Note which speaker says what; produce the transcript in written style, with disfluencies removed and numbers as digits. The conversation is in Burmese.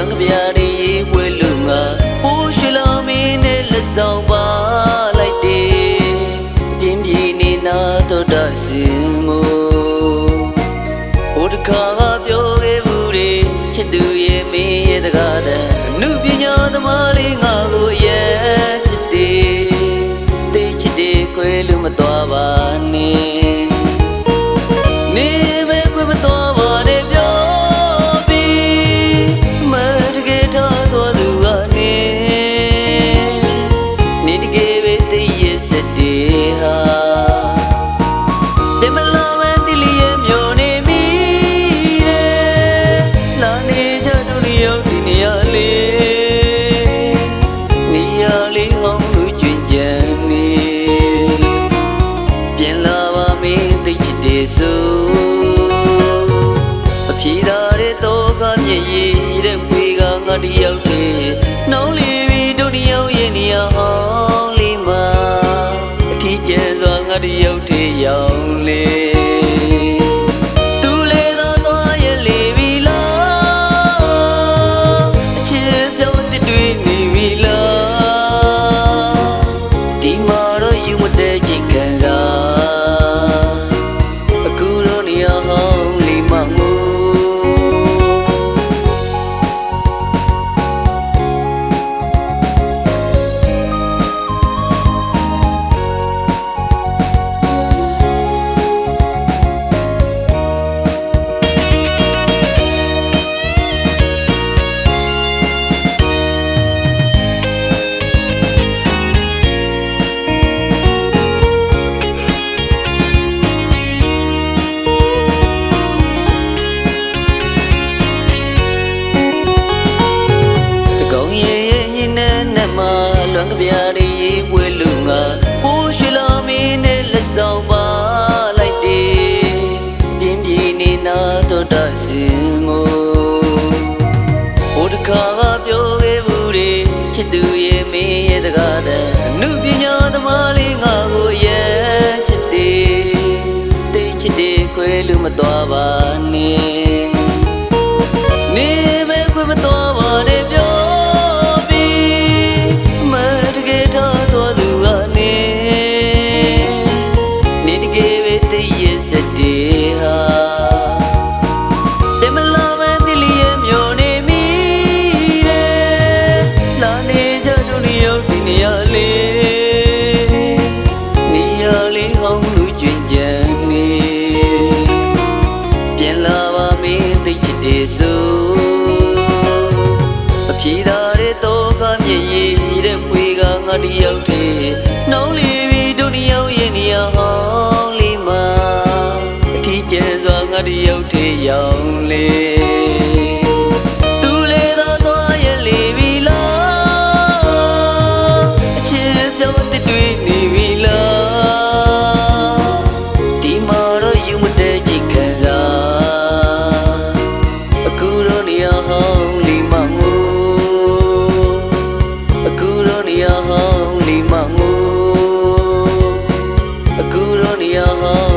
Speaker 1: လွန်ကပြားလေးဝဲလူငါဟိုးရွှေလောင်မင်းနဲ့လက်ဆောင်ပါလိုက်တယ်ပြင်းပြင်းနေနာတော့တစင်မို့ဟိုတခါကပြောခဲ့ဘူးလေချစ်သူရဲ့မင်းရဲ့တကားတဲ့အနုပညာသမားလေးငါကိုရဲ့ချစ်တယ်သိချစ်တယ်ခွဲလို့မသွားပါနဲ့နေပဲခွဲမသွားပါနဲ့ပြောပြီးမတကယ်ထားသွားသူကနေနေတကယ်ပဲသိရဲ့စတဲ့ဟာပြမလာမဲတိလျက်မျိုးနေမိတယ်လာနေကြတို့လျောက်ဒီနေရာလေးနေရာလေးဟောင်းလူကျွင်ကြံနေပြန်လာပါမင်းသိချစ်တယ်ဆိုအဖြေသားတဲ့တော့ကမြည်ရတဲ့မွေကငါတယောက်တည်းနှောင်းလေးပြီးတို့တယောက်ရဲ့နေရာဟောင်းလေးမှာအထီးကျန်စွာငါတယောက်တည်းရောက်လေသူလေတော့သွားရဲ့လေပြီလားအချစ်ပြောင်းတစ်တွေနေပြီလားဒီမှာတော့ယူမတဲ့ချိန်ခံစားအခုတော့နေရာဟောင်းလေးမှာငိုလွန်ကပြားလေးဝဲလူငါဟိုးရွှေလောင်မင်းနဲ့လက်ဆောင်ပါလိုက်တယ်ပြင်းပြင်းနေနာတော့တစင်မို့ဟိုတခါကပြောခဲ့ဘူးလေချစ်သူရဲ့မင်းရဲ့တကားတဲ့အနုပညာသမားလေးငါကိုရဲ့ချစ်တယ်သိချစ်တယ်ခွဲလို့မသွားပါနဲ့နေပဲခွဲမသွားပါနဲ့ပြောနေရာလေးဟောင်းလူကျွင်ကြံနေပြန်လာပါမင်းသိချစ်တယ်ဆိုအဖြေသားတဲ့တော့ကမြည်ရတဲ့မွေကငါတယောက်တည်းနှောင်းလေးပြီးတို့တယောက်ရဲ့နေရာဟောင်းလေးမှာအထီးကျန်စွာငါတယောက်တည်းရောက်လေအခုတော့နေရာဟောင်း